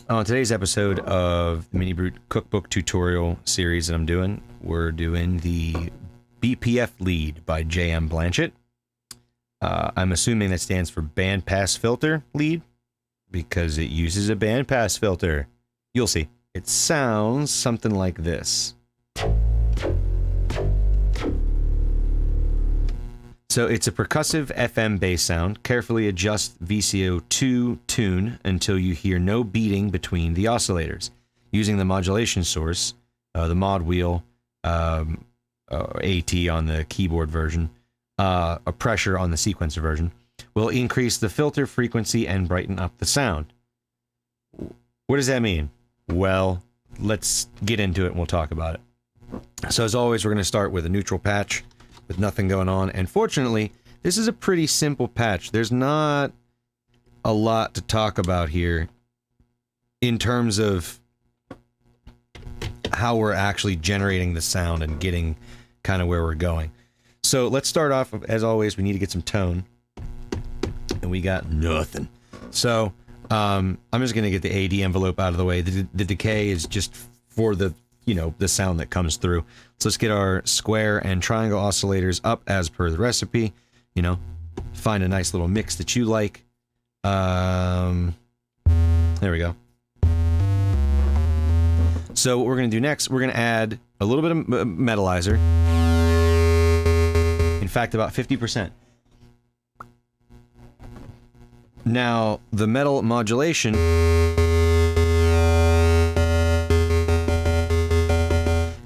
On today's episode of the MiniBrute Cookbook tutorial series that I'm doing, we're doing the BPF Lead by J.M. Blanchett. I'm assuming that stands for Bandpass Filter Lead, because it uses a bandpass filter. You'll see. It sounds something like this. So it's a percussive FM bass sound. Carefully adjust VCO to tune until you hear no beating between the oscillators. Using the modulation source, the mod wheel, AT on the keyboard version, a pressure on the sequencer version, will increase the filter frequency and brighten up the sound. What does that mean? Well, let's get into it and we'll talk about it. So as always, we're going to start with a neutral patch with nothing going on. And fortunately, this is a pretty simple patch. There's not a lot to talk about here in terms of how we're actually generating the sound and getting kind of where we're going. So let's start off, as always, we need to get some tone. And we got nothing. So I'm just going to get the AD envelope out of the way. The decay is just for the, you know, the sound that comes through. So let's get our square and triangle oscillators up as per the recipe. You know, find a nice little mix that you like. There we go. So what we're going to do next, we're going to add a little bit of metalizer. In fact, about 50%. Now, the metal modulation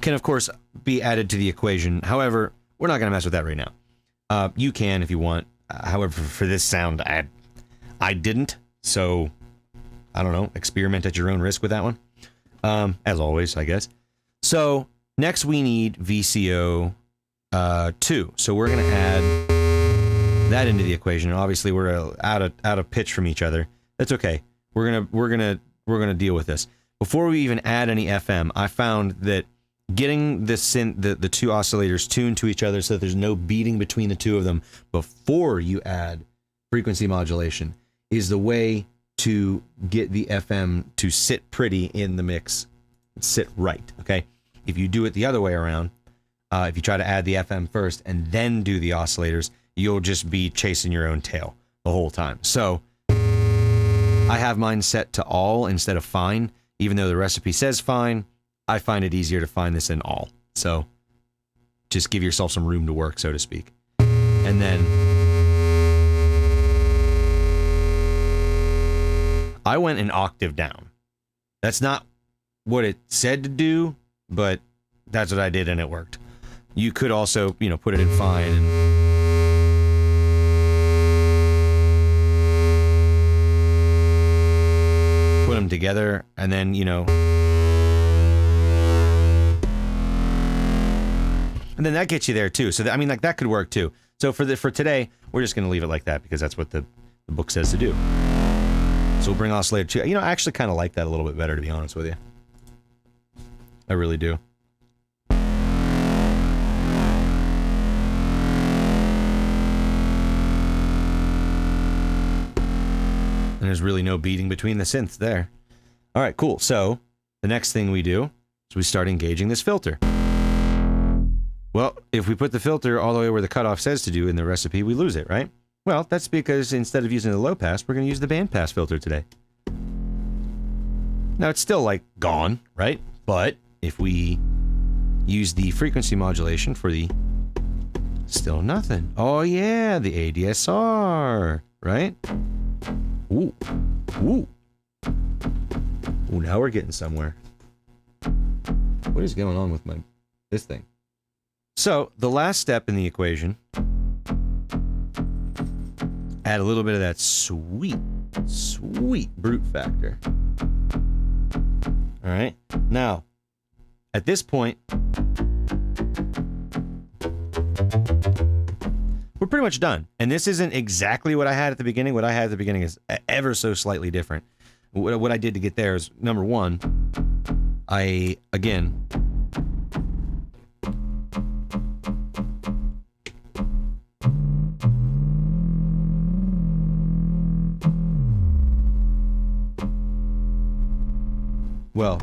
can, of course, be added to the equation. However, we're not going to mess with that right now. You can if you want. However, for this sound, I didn't. So, I don't know. Experiment at your own risk with that one. As always, I guess. So, next we need VCO 2. So we're going to add that into the equation. And obviously, we're out of pitch from each other. That's okay. We're gonna deal with this. Before we even add any FM, I found that getting the two oscillators tuned to each other so that there's no beating between the two of them before you add frequency modulation is the way to get the FM to sit pretty in the mix, sit right, okay? If you do it the other way around, if you try to add the FM first and then do the oscillators, you'll just be chasing your own tail the whole time. So I have mine set to all instead of fine, even though the recipe says fine. I find it easier to find this in all. So just give yourself some room to work, so to speak. And then I went an octave down. That's not what it said to do, but that's what I did and it worked. You could also, you know, put it in fine and put them together, and then, you know, and then that gets you there too. So I mean, like, that could work too. So for today, we're just going to leave it like that because that's what the book says to do. So we'll bring oscillator 2. You know, I actually kind of like that a little bit better, to be honest with you. I really do. And there's really no beating between the synths there. All right, cool. So the next thing we do is we start engaging this filter. Well, if we put the filter all the way where the cutoff says to do in the recipe, we lose it, right? Well, that's because instead of using the low pass, we're going to use the band pass filter today. Now, it's still, like, gone, right? But if we use the frequency modulation for the still nothing. Oh, yeah, the ADSR, right? Ooh. Ooh. Ooh, now we're getting somewhere. What is going on with this thing? So, the last step in the equation, add a little bit of that sweet brute factor. All right. Now, at this point, we're pretty much done. And this isn't exactly what I had at the beginning. What I had at the beginning is ever so slightly different. What I did to get there is, number one, again, Well,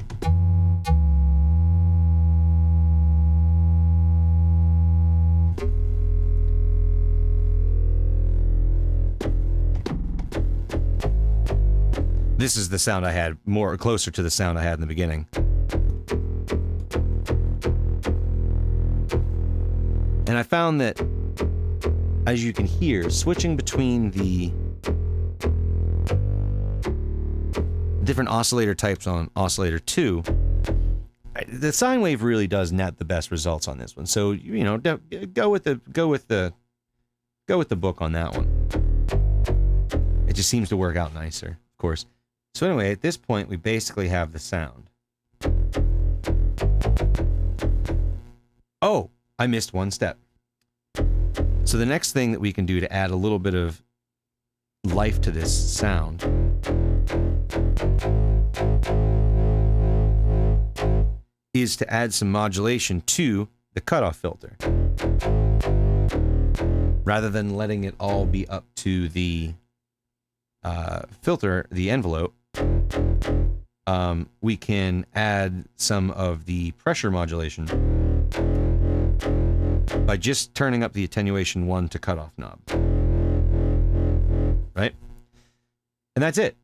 this is the sound I had, more closer to the sound I had in the beginning. And I found that, as you can hear, switching between the different oscillator types on oscillator 2, the sine wave really does net the best results on this one. So, you know, go with the book on that one. It just seems to work out nicer, of course. So anyway, at this point, we basically have the sound. Oh, I missed one step. So the next thing that we can do to add a little bit of life to this sound is to add some modulation to the cutoff filter. Rather than letting it all be up to the filter, the envelope, we can add some of the pressure modulation by just turning up the attenuation 1 to cutoff knob. Right? And that's it.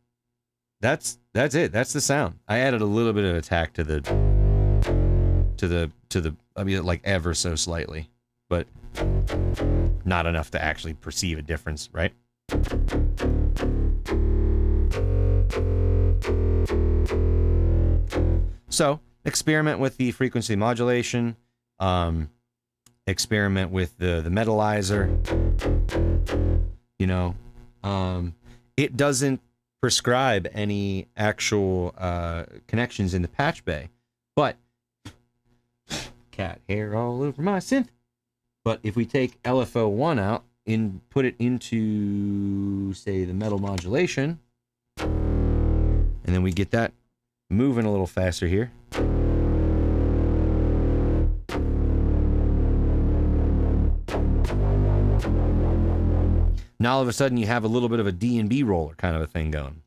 That's it. That's the sound. I added a little bit of attack to the I mean, like ever so slightly, but not enough to actually perceive a difference, right? So, experiment with the frequency modulation, experiment with the metalizer, you know, it doesn't prescribe any actual connections in the patch bay, but cat hair all over my synth. But if we take LFO1 out and put it into, say, the metal modulation, and then we get that moving a little faster here. Now all of a sudden you have a little bit of a D&B roller kind of a thing going.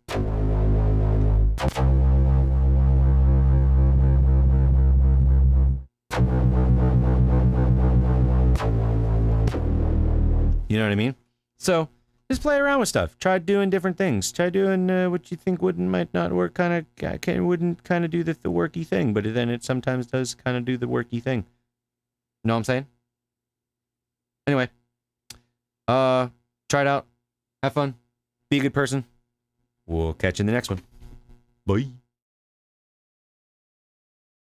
You know what I mean? So just play around with stuff. Try doing different things. Try doing what you think might not work. Wouldn't kind of do the worky thing, but then it sometimes does kind of do the worky thing. You know what I'm saying? Anyway, try it out. Have fun. Be a good person. We'll catch you in the next one. Bye.